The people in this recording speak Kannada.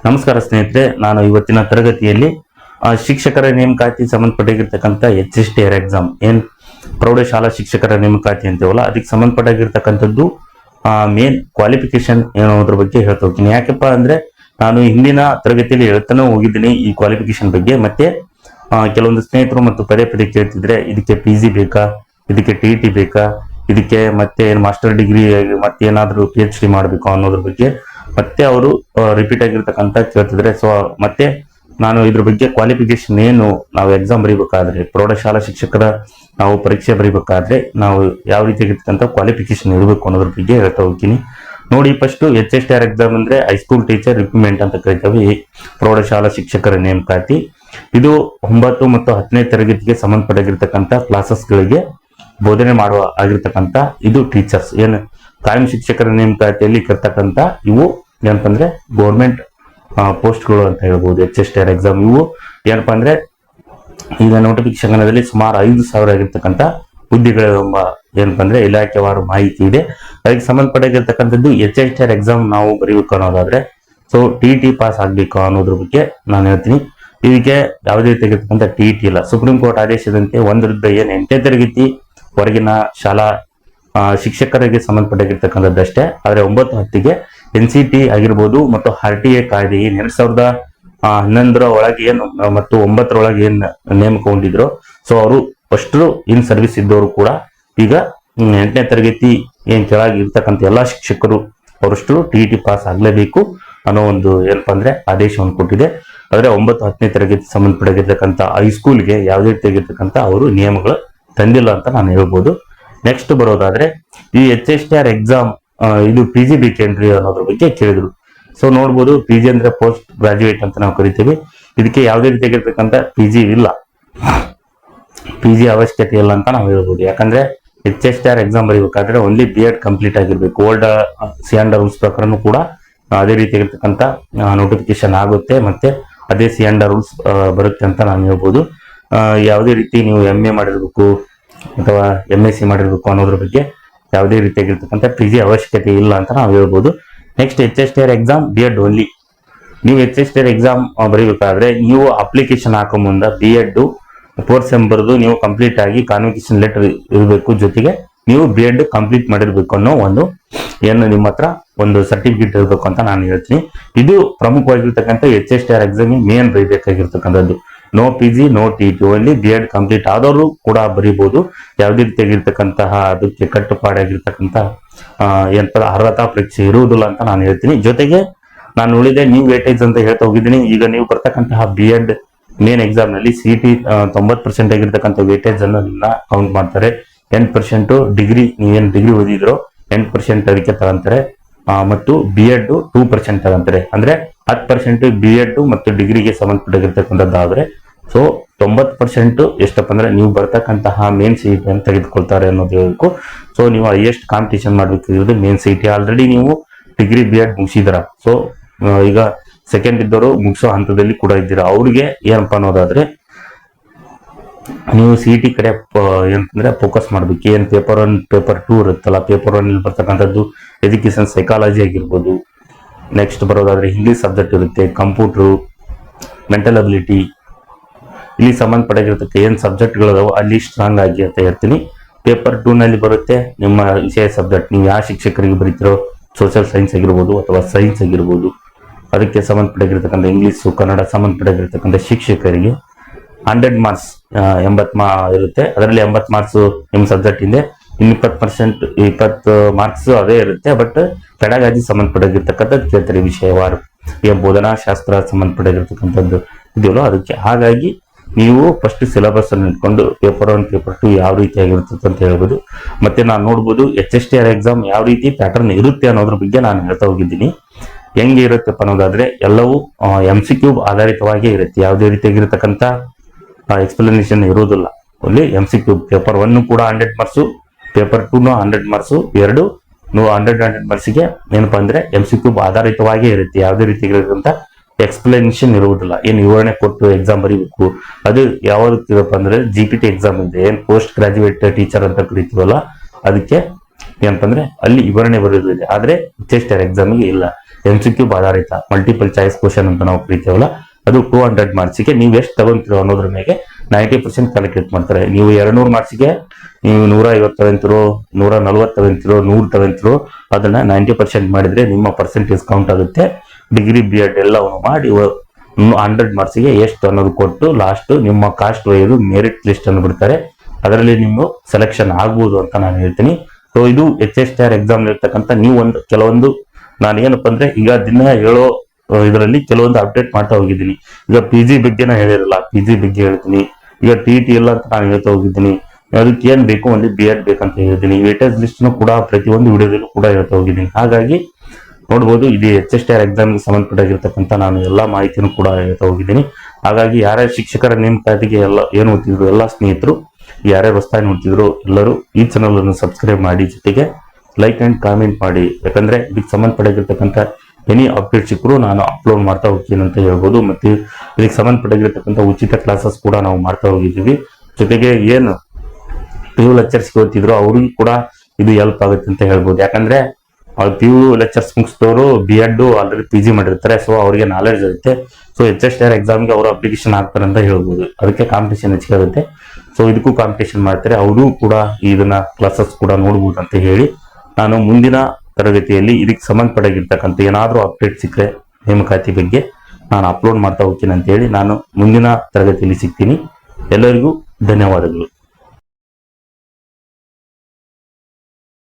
ನಮಸ್ಕಾರ ಸ್ನೇಹಿತರೆ, ನಾನು ಇವತ್ತಿನ ತರಗತಿಯಲ್ಲಿ ಶಿಕ್ಷಕರ ನೇಮಕಾತಿ ಸಂಬಂಧಪಟ್ಟಿರ್ತಕ್ಕಂಥ HSTR ಎಕ್ಸಾಮ್ ಏನ್ ಪ್ರೌಢಶಾಲಾ ಶಿಕ್ಷಕರ ನೇಮಕಾತಿ ಅಂತೀವಲ್ಲ ಅದಕ್ಕೆ ಸಂಬಂಧಪಟ್ಟಿರ್ತಕ್ಕಂಥದ್ದು ಮೇನ್ ಕ್ವಾಲಿಫಿಕೇಶನ್ ಏನೋದ್ರ ಬಗ್ಗೆ ಹೇಳ್ತಾ ಹೋಗ್ತೀನಿ. ಯಾಕಪ್ಪ ಅಂದ್ರೆ ನಾನು ಹಿಂದಿನ ತರಗತಿಯಲ್ಲಿ ಹೇಳ್ತಾನೆ ಹೋಗಿದ್ದೀನಿ ಈ ಕ್ವಾಲಿಫಿಕೇಶನ್ ಬಗ್ಗೆ. ಮತ್ತೆ ಕೆಲವೊಂದು ಸ್ನೇಹಿತರು ಮತ್ತು ಪದೇ ಪದೇ ಕೇಳ್ತಿದ್ರೆ ಇದಕ್ಕೆ PG ಬೇಕಾ, ಇದಕ್ಕೆ TET ಬೇಕಾ, ಇದಕ್ಕೆ ಮತ್ತೆ ಮಾಸ್ಟರ್ ಡಿಗ್ರಿ ಮತ್ತೆ ಏನಾದ್ರು PhD ಮಾಡಬೇಕು ಅನ್ನೋದ್ರ ಬಗ್ಗೆ ಮತ್ತೆ ಅವರು ರಿಪೀಟ್ ಆಗಿರ್ತಕ್ಕಂಥ ಕೇಳ್ತಿದ್ರೆ. ಸೊ ಮತ್ತೆ ನಾನು ಇದ್ರ ಬಗ್ಗೆ ಕ್ವಾಲಿಫಿಕೇಶನ್ ಏನು, ನಾವು ಎಕ್ಸಾಮ್ ಬರೀಬೇಕಾದ್ರೆ ಪ್ರೌಢಶಾಲಾ ಶಿಕ್ಷಕರ ನಾವು ಪರೀಕ್ಷೆ ಬರೀಬೇಕಾದ್ರೆ ನಾವು ಯಾವ ರೀತಿಯಾಗಿರ್ತಕ್ಕಂಥ ಕ್ವಾಲಿಫಿಕೇಶನ್ ಇರಬೇಕು ಅನ್ನೋದ್ರ ಬಗ್ಗೆ ಹೇಳ್ತಾ ಹೋಗ್ತೀನಿ. ನೋಡಿ, ಫಸ್ಟ್ HSTR ಎಕ್ಸಾಮ್ ಅಂದ್ರೆ ಹೈಸ್ಕೂಲ್ ಟೀಚರ್ ರಿಕ್ರೂಟ್ಮೆಂಟ್ ಅಂತ ಕರಿತೇವೆ. ಪ್ರೌಢಶಾಲಾ ಶಿಕ್ಷಕರ ನೇಮಕಾತಿ ಇದು 9 ಮತ್ತು 10ನೇ ತರಗತಿಗೆ ಸಂಬಂಧಪಟ್ಟಿರ್ತಕ್ಕಂಥ ಕ್ಲಾಸಸ್ಗಳಿಗೆ ಬೋಧನೆ ಮಾಡುವ ಆಗಿರ್ತಕ್ಕಂಥ ಇದು ಟೀಚರ್ಸ್ ಏನು ಕಾಯಂ ಶಿಕ್ಷಕರ ನೇಮಕಾತಿಯಲ್ಲಿ ಇರ್ತಕ್ಕಂಥ ಇವು ಏನಪ್ಪಾ ಅಂದ್ರೆ ಗೌರ್ಮೆಂಟ್ ಪೋಸ್ಟ್ಗಳು ಅಂತ ಹೇಳ್ಬೋದು. HSTR ಎಕ್ಸಾಮ್ ಇವು ಏನಪ್ಪಾ ಅಂದ್ರೆ ಈಗ ನೋಟಿಫಿಕೇಶನ್ ಸುಮಾರು 5,000 ಆಗಿರ್ತಕ್ಕಂಥ ಹುದ್ದೆಗಳೆಂಬ ಏನಪ್ಪಾ ಅಂದ್ರೆ ಇಲಾಖೆವಾರು ಮಾಹಿತಿ ಇದೆ. ಅದಕ್ಕೆ ಸಂಬಂಧಪಟ್ಟಿರ್ತಕ್ಕಂಥದ್ದು HSTR ಎಕ್ಸಾಮ್ ನಾವು ಬರೀಬೇಕು ಅನ್ನೋದಾದ್ರೆ ಸೊ TET ಪಾಸ್ ಆಗ್ಬೇಕು ಅನ್ನೋದ್ರ ಬಗ್ಗೆ ನಾನು ಹೇಳ್ತೀನಿ. ಇದಕ್ಕೆ ಯಾವುದೇ ರೀತಿಯಾಗಿರ್ತಕ್ಕಂಥ TET ಇಲ್ಲ. ಸುಪ್ರೀಂ ಕೋರ್ಟ್ ಆದೇಶದಂತೆ 1 ಏನು 8ನೇ ತರಗತಿ ಹೊರಗಿನ ಶಾಲಾ ಶಿಕ್ಷಕರಿಗೆ ಸಂಬಂಧಪಟ್ಟಿರ್ತಕ್ಕಂಥದ್ದಷ್ಟೇ. ಆದ್ರೆ 9, 10ಗೆ NCT ಆಗಿರ್ಬೋದು ಮತ್ತು RTA ಕಾಯ್ದೆ ಏನ್ 2011 ಒಳಗೆ ಏನು ಮತ್ತು 9 ಒಳಗೆ ಏನ್ ನೇಮಕೊಂಡಿದ್ರು ಸೊ ಅವರು ಫಸ್ಟ್ ಇನ್ ಸರ್ವಿಸ್ ಇದ್ದವರು ಕೂಡ ಈಗ 8ನೇ ತರಗತಿ ಏನ್ ಕೆಳಗೆ ಇರ್ತಕ್ಕಂಥ ಎಲ್ಲಾ ಶಿಕ್ಷಕರು ಅವರಷ್ಟು TET ಪಾಸ್ ಆಗ್ಲೇಬೇಕು ಅನ್ನೋ ಒಂದು ಏನಪ್ಪಾ ಅಂದ್ರೆ ಆದೇಶವನ್ನು ಕೊಟ್ಟಿದೆ. ಆದ್ರೆ 9, 10ನೇ ತರಗತಿ ಸಂಬಂಧಪಟ್ಟಿರ್ತಕ್ಕಂಥ ಹೈಸ್ಕೂಲ್ಗೆ ಯಾವುದೇ ರೀತಿಯಾಗಿರ್ತಕ್ಕಂಥ ಅವರು ನಿಯಮಗಳು ತಂದಿಲ್ಲ ಅಂತ ನಾನು ಹೇಳ್ಬೋದು. ನೆಕ್ಸ್ಟ್ ಬರೋದಾದ್ರೆ ಈ HSTR ಎಕ್ಸಾಮ್ ಇದು PG ಬೇಕೇನ್ರಿ ಅನ್ನೋದ್ರ ಬಗ್ಗೆ ಕೇಳಿದ್ರು. ಸೊ ನೋಡ್ಬೋದು, PG ಅಂದ್ರೆ ಪೋಸ್ಟ್ ಗ್ರಾಜುಯೇಟ್ ಅಂತ ನಾವು ಕರಿತೀವಿ. ಇದಕ್ಕೆ ಯಾವುದೇ ರೀತಿಯಾಗಿರ್ತಕ್ಕಂಥ PG ಇಲ್ಲ, PG ಅವಶ್ಯಕತೆ ಇಲ್ಲ ಅಂತ ನಾವು ಹೇಳ್ಬೋದು. ಯಾಕಂದ್ರೆ HSTR ಎಕ್ಸಾಮ್ ಬರೀಬೇಕಾದ್ರೆ ಓನ್ಲಿ B.Ed ಕಂಪ್ಲೀಟ್ ಆಗಿರ್ಬೇಕು. ಓಲ್ಡ್ C&R ರೂಲ್ಸ್ ಪ್ರಕಾರನೂ ಕೂಡ ಅದೇ ರೀತಿಯಾಗಿರ್ತಕ್ಕಂಥ ನೋಟಿಫಿಕೇಶನ್ ಆಗುತ್ತೆ ಮತ್ತೆ ಅದೇ C&R ರೂಲ್ಸ್ ಬರುತ್ತೆ ಅಂತ ನಾನು ಹೇಳ್ಬೋದು. ಯಾವುದೇ ರೀತಿ ನೀವು MA ಮಾಡಿರ್ಬೇಕು ಅಥವಾ MSc ಮಾಡಿರ್ಬೇಕು ಅನ್ನೋದ್ರ ಬಗ್ಗೆ ಯಾವುದೇ ರೀತಿಯಾಗಿರ್ತಕ್ಕಂಥ PG ಅವಶ್ಯಕತೆ ಇಲ್ಲ ಅಂತ ನಾವು ಹೇಳ್ಬೋದು. Next HSTR exam B.Ed only. ನೀವು HSTR ಎಕ್ಸಾಮ್ ಬರೀಬೇಕಾದ್ರೆ ನೀವು ಅಪ್ಲಿಕೇಶನ್ ಹಾಕೋ ಮುಂದೆ B.Ed 4 ಸೆಮ್ ಬರೆದು ನೀವು ಕಂಪ್ಲೀಟ್ ಆಗಿ ಕಾನ್ವಿಕೇಶನ್ ಲೆಟರ್ ಇರಬೇಕು. ಜೊತೆಗೆ ನೀವು B.Ed ಕಂಪ್ಲೀಟ್ ಮಾಡಿರ್ಬೇಕು ಅನ್ನೋ ಒಂದು ಏನು ನಿಮ್ಮ ಹತ್ರ ಒಂದು ಸರ್ಟಿಫಿಕೇಟ್ ಇರಬೇಕು ಅಂತ ನಾನು ಹೇಳ್ತೀನಿ. ಇದು ಪ್ರಮುಖವಾಗಿರ್ತಕ್ಕಂಥ HSTR ಎಕ್ಸಾಮ್ ಮೇನ್ ಬರೀಬೇಕಾಗಿರ್ತಕ್ಕಂಥದ್ದು. No PG no TET, only B.Ed complete ಆದವರು ಕೂಡ ಬರೀಬಹುದು. ಯಾವುದೇ ರೀತಿಯಾಗಿರ್ತಕ್ಕಂತಹ ಅದಕ್ಕೆ ಕಟ್ಟುಪಾಡಾಗಿರ್ತಕ್ಕಂಥ ಏನಂತ ಅರ್ಹತಾ ಪರೀಕ್ಷೆ ಇರುವುದಿಲ್ಲ ಅಂತ ನಾನು ಹೇಳ್ತೀನಿ. ಜೊತೆಗೆ ನಾನು ಉಳಿದೆ ನೀವು ವೇಟೇಜ್ ಅಂತ ಹೇಳ್ತಾ ಹೋಗಿದ್ದೀನಿ. ಈಗ ನೀವು ಬರ್ತಕ್ಕಂತಹ B.Ed ಮೇನ್ ಎಕ್ಸಾಮ್ ನಲ್ಲಿ CET 90% ಆಗಿರ್ತಕ್ಕಂಥ ವೇಟೇಜ್ ಅನ್ನು ಕೌಂಟ್ ಮಾಡ್ತಾರೆ. 10% ಡಿಗ್ರಿ ನೀವೇನು ಡಿಗ್ರಿ ಓದಿದ್ರೋ 10% ಅದಕ್ಕೆ ತಗೊಂತಾರೆ ಮತ್ತು B.Ed 2% ತಗೊಂತಾರೆ. ಅಂದ್ರೆ 10% B.Ed ಮತ್ತು ಡಿಗ್ರಿಗೆ ಸಂಬಂಧಪಟ್ಟಿರ್ತಕ್ಕಂಥದ್ದಾದ್ರೆ ಸೊ 90% ಎಷ್ಟಪ್ಪ ಅಂದ್ರೆ ನೀವು ಬರ್ತಕ್ಕಂತಹ ಮೇನ್ CET ಅನ್ನು ತೆಗೆದುಕೊಳ್ತಾರೆ ಅನ್ನೋದು ಹೇಳ್ಬೇಕು. ಸೊ ನೀವು ಹೈಯೆಸ್ಟ್ ಕಾಂಪಿಟೇಷನ್ ಮಾಡ್ಬೇಕಾಗಿರೋದು ಮೇನ್ CET. ಆಲ್ರೆಡಿ ನೀವು ಡಿಗ್ರಿ B.Ed ಮುಗಿಸಿದ್ರ, ಸೊ ಈಗ ಸೆಕೆಂಡ್ ಇದ್ದವರು ಮುಗಿಸೋ ಹಂತದಲ್ಲಿ ಕೂಡ ಇದ್ದೀರಾ. ಅವ್ರಿಗೆ ಏನಪ್ಪಾ ಅನ್ನೋದಾದ್ರೆ ನೀವು CET ಕಡೆ ಏನಂತಂದ್ರೆ ಫೋಕಸ್ ಮಾಡ್ಬೇಕು. ಏನ್ ಪೇಪರ್ 1 ಪೇಪರ್ 2 ಇರುತ್ತಲ್ಲ, ಪೇಪರ್ 1 ಇಲ್ಲಿ ಬರ್ತಕ್ಕಂಥದ್ದು ಎಜುಕೇಶನ್ ಸೈಕಾಲಜಿ ಆಗಿರ್ಬೋದು. ನೆಕ್ಸ್ಟ್ ಬರೋದಾದ್ರೆ ಇಂಗ್ಲಿಷ್ ಸಬ್ಜೆಕ್ಟ್ ಇರುತ್ತೆ, ಕಂಪ್ಯೂಟರ್, ಮೆಂಟಲ್ ಅಬಿಲಿಟಿ, ಇಲ್ಲಿ ಸಂಬಂಧಪಟ್ಟಿರ್ತಕ್ಕ ಏನ್ ಸಬ್ಜೆಕ್ಟ್ಗಳಿದಾವೆ ಅಲ್ಲಿ ಸ್ಟ್ರಾಂಗ್ ಆಗಿ ಅಂತ ಹೇಳ್ತೀನಿ. ಪೇಪರ್ 2 ನಲ್ಲಿ ಬರುತ್ತೆ ನಿಮ್ಮ ವಿಷಯ ಸಬ್ಜೆಕ್ಟ್. ನೀವು ಯಾವ ಶಿಕ್ಷಕರಿಗೆ ಬರೀತಿರೋ ಸೋಷಿಯಲ್ ಸೈನ್ಸ್ ಆಗಿರ್ಬೋದು ಅಥವಾ ಸೈನ್ಸ್ ಆಗಿರ್ಬೋದು ಅದಕ್ಕೆ ಸಂಬಂಧಪಟ್ಟಿರ್ತಕ್ಕಂಥ ಇಂಗ್ಲಿಷ್ ಕನ್ನಡ ಸಂಬಂಧಪಟ್ಟಿರ್ತಕ್ಕಂಥ ಶಿಕ್ಷಕರಿಗೆ 100 ಮಾರ್ಕ್ಸ್ 80 ಇರುತ್ತೆ. ಅದರಲ್ಲಿ 80 ಮಾರ್ಕ್ಸ್ ನಿಮ್ಮ ಸಬ್ಜೆಕ್ಟ್ ಇದೆ, 20% ಮಾರ್ಕ್ಸ್ ಅದೇ ಇರುತ್ತೆ. ಬಟ್ ಪೆಡಗಾಜಿ ಸಂಬಂಧಪಟ್ಟಿರ್ತಕ್ಕಂಥದ್ದು ಕೇಳ್ತಾರೆ, ವಿಷಯವಾರು ಬೋಧನಾ ಶಾಸ್ತ್ರ ಸಂಬಂಧಪಟ್ಟಿರ್ತಕ್ಕಂಥದ್ದು ಇದೆಯಲ್ಲ ಅದಕ್ಕೆ. ಹಾಗಾಗಿ ನೀವು ಫಸ್ಟ್ ಸಿಲೆಬಸ್ ಅನ್ನು ಇಟ್ಕೊಂಡು ಪೇಪರ್ 1 ಪೇಪರ್ 2 ಯಾವ ರೀತಿಯಾಗಿರುತ್ತೆ ಅಂತ ಹೇಳ್ಬೋದು. ಮತ್ತೆ ನಾನು ನೋಡ್ಬೋದು HSTR ಎಕ್ಸಾಮ್ ಯಾವ ರೀತಿ ಪ್ಯಾಟರ್ನ್ ಇರುತ್ತೆ ಅನ್ನೋದ್ರ ಬಗ್ಗೆ ನಾನು ಹೇಳ್ತಾ ಹೋಗಿದ್ದೀನಿ. ಹೆಂಗೆ ಇರುತ್ತಪ್ಪ ಅನ್ನೋದಾದ್ರೆ ಎಲ್ಲವೂ MCQ ಆಧಾರಿತವಾಗಿ ಇರುತ್ತೆ. ಯಾವುದೇ ರೀತಿಯಾಗಿರ್ತಕ್ಕಂಥ ಎಕ್ಸ್ಪ್ಲನೇಷನ್ ಇರೋದಿಲ್ಲ, ಓನ್ಲಿ MCQ. ಪೇಪರ್ 1 ಕೂಡ 100 ಮಾರ್ಕ್ಸ್, ಪೇಪರ್ 2 100 ಮಾರ್ಕ್ಸ್, ಎರಡು 100 ಮಾರ್ಕ್ಸ್ಗೆ ಏನಪ್ಪಾ ಅಂದ್ರೆ MCQ ಆಧಾರಿತವಾಗಿ ಇರುತ್ತೆ. ಯಾವುದೇ ರೀತಿಯಾಗಿರ್ತಕ್ಕಂಥ ಎಕ್ಸ್ಪ್ಲನೇಷನ್ ಇರುವುದಿಲ್ಲ. ಏನ್ ವಿವರಣೆ ಕೊಟ್ಟು ಎಕ್ಸಾಮ್ ಬರೀಬೇಕು. ಅದು ಯಾವ್ದಪ್ಪ ಅಂದ್ರೆ GPT ಎಕ್ಸಾಮ್ ಇದೆ, ಏನ್ ಪೋಸ್ಟ್ ಗ್ರಾಜುಯೇಟ್ ಟೀಚರ್ ಅಂತ ಕರಿತೀವಲ್ಲ ಅದಕ್ಕೆ ಏನಂತಂದ್ರೆ ಅಲ್ಲಿ ವಿವರಣೆ ಬರೋದಿದೆ, ಆದ್ರೆ HSTR ಎಕ್ಸಾಮ್ಗೆ ಇಲ್ಲ. MCQ ಆಧಾರಿತ ಮಲ್ಟಿಪಲ್ ಚಾಯ್ಸ್ ಕ್ವಶನ್ ಅಂತ ನಾವು ಕರಿತೇವಲ್ಲ, ಅದು 200 ಮಾರ್ಕ್ಸ್ಗೆ ನೀವು ಎಷ್ಟು ತಗೊಂತೀರೋ ಅನ್ನೋದ್ರ ಮೇಲೆ 90% ಕ್ಯಾಲ್ಕುಲೇಟ್ ಮಾಡ್ತಾರೆ. ನೀವು 200 ಮಾರ್ಕ್ಸ್ಗೆ ನೀವು 150 ತಗೊಂತಿರೋ, 140 ತಗೊಂತಿರೋ, 100 ತಗೊಂತಿರೋ, ಅದನ್ನ 90% ಮಾಡಿದ್ರೆ ನಿಮ್ಮ ಪರ್ಸೆಂಟೇಜ್ ಕೌಂಟ್ ಆಗುತ್ತೆ. ಡಿಗ್ರಿ BEd ಎಲ್ಲವನ್ನು ಮಾಡಿ 100 ಮಾರ್ಕ್ಸ್ಗೆ ಎಷ್ಟು ಅನ್ನೋದು ಕೊಟ್ಟು ಲಾಸ್ಟ್ ನಿಮ್ಮ ಕಾಸ್ಟ್ ವೈಸ್ ಮೆರಿಟ್ ಲಿಸ್ಟ್ ಅನ್ನು ಬಿಡ್ತಾರೆ. ಅದರಲ್ಲಿ ನೀವು ಸೆಲೆಕ್ಷನ್ ಆಗ್ಬೋದು ಅಂತ ನಾನು ಹೇಳ್ತೀನಿ. ಸೊ ಇದು HSTR ಎಕ್ಸಾಮ್ ಇರ್ತಕ್ಕಂಥ ನೀವು ಕೆಲವೊಂದು ನಾನು ಏನಪ್ಪಾ ಅಂದ್ರೆ ಈಗ ದಿನ ಹೇಳೋ ಇದರಲ್ಲಿ ಕೆಲವೊಂದು ಅಪ್ಡೇಟ್ ಮಾಡ್ತಾ ಹೋಗಿದ್ದೀನಿ. ಈಗ PG ಬಗ್ಗೆನ ಹೇಳಿರಲ್ಲ, PG ಬಗ್ಗೆ ಹೇಳ್ತೀನಿ. ಈಗ TET ಎಲ್ಲ ಅಂತ ನಾನು ಹೇಳ್ತಾ ಹೋಗಿದ್ದೀನಿ. ಅದಕ್ಕೆ ಏನ್ ಬೇಕು, ಒಂದು BEd ಬೇಕಂತ ಹೇಳಿದ್ದೀನಿ. ವೇಟೇಜ್ ಲಿಸ್ಟ್ ಕೂಡ ಪ್ರತಿಯೊಂದು ವಿಡಿಯೋದಲ್ಲೂ ಕೂಡ ಹೇಳ್ತಾ ಹೋಗಿದ್ದೀನಿ. ಹಾಗಾಗಿ ನೋಡ್ಬೋದು, ಇದು HSTR ಎಕ್ಸಾಮ್ಗೆ ಸಂಬಂಧಪಟ್ಟಾಗಿರ್ತಕ್ಕಂಥ ನಾನು ಎಲ್ಲಾ ಮಾಹಿತಿನೂ ಕೂಡ ಹೇಳ್ತಾ ಹೋಗಿದ್ದೀನಿ. ಹಾಗಾಗಿ ಯಾರ್ಯಾರು ಶಿಕ್ಷಕರ ನೇಮಕಾತಿಗೆ ಎಲ್ಲ ಏನು ಓದ್ತಿದ್ರು ಎಲ್ಲ ಸ್ನೇಹಿತರು, ಯಾರ್ಯಾರು ಹೊಸದಾಗಿ ನೋಡ್ತಿದ್ರು ಎಲ್ಲರೂ ಈ ಚಾನಲ್ ಅನ್ನು ಸಬ್ಸ್ಕ್ರೈಬ್ ಮಾಡಿ, ಜೊತೆಗೆ ಲೈಕ್ ಅಂಡ್ ಕಾಮೆಂಟ್ ಮಾಡಿ. ಯಾಕಂದ್ರೆ ಇದಕ್ಕೆ ಸಂಬಂಧಪಟ್ಟಿರ್ತಕ್ಕಂಥ ಎನಿ ಅಪ್ಡೇಟ್ ಸಿಕ್ಕರು ನಾನು ಅಪ್ಲೋಡ್ ಮಾಡ್ತಾ ಹೋಗ್ತೀನಿ ಅಂತ ಹೇಳ್ಬೋದು. ಮತ್ತೆ ಇದಕ್ಕೆ ಸಂಬಂಧಪಟ್ಟಿರ್ತಕ್ಕಂಥ ಉಚಿತ ಕ್ಲಾಸಸ್ ಕೂಡ ನಾವು ಮಾಡ್ತಾ ಹೋಗಿದ್ದೀವಿ. ಜೊತೆಗೆ ಏನು PU ಲೆಕ್ಚರ್ಸ್ ಓದ್ತಿದ್ರು ಅವ್ರಿಗೂ ಕೂಡ ಇದು ಹೆಲ್ಪ್ ಆಗುತ್ತೆ ಅಂತ ಹೇಳ್ಬೋದು. ಯಾಕಂದ್ರೆ PU ಲೆಕ್ಚರ್ಸ್ ಮುಗಿಸಿದವರು BEd ಆಲ್ರೆಡಿ PG ಮಾಡಿರ್ತಾರೆ, ಸೊ ಅವರಿಗೆ ನಾಲೆಡ್ಜ್ ಇರುತ್ತೆ. ಸೊ HSTR ಎಕ್ಸಾಮ್ಗೆ ಅವರು ಅಪ್ಲಿಕೇಶನ್ ಹಾಕ್ತಾರೆ ಅಂತ ಹೇಳ್ಬೋದು. ಅದಕ್ಕೆ ಕಾಂಪಿಟೇಷನ್ ಹೆಚ್ಚಿಗೆ ಆಗುತ್ತೆ. ಸೊ ಇದಕ್ಕೂ ಕಾಂಪಿಟೇಷನ್ ಮಾಡ್ತಾರೆ, ಅವರು ಕೂಡ ಇದನ್ನ ಕ್ಲಾಸಸ್ ಕೂಡ ನೋಡ್ಬೋದು ಅಂತ ಹೇಳಿ ನಾನು ಮುಂದಿನ ತರಗತಿಯಲ್ಲಿ ಇದಕ್ಕೆ ಸಂಬಂಧಪಟ್ಟಾಗಿರ್ತಕ್ಕಂಥ ಏನಾದರೂ ಅಪ್ಡೇಟ್ ಸಿಕ್ಕರೆ ನೇಮಕಾತಿ ಬಗ್ಗೆ ನಾನು ಅಪ್ಲೋಡ್ ಮಾಡ್ತಾ ಹೋಗ್ತೀನಿ ಅಂತ ಹೇಳಿ ನಾನು ಮುಂದಿನ ತರಗತಿಯಲ್ಲಿ ಸಿಗ್ತೀನಿ. ಎಲ್ಲರಿಗೂ ಧನ್ಯವಾದಗಳು.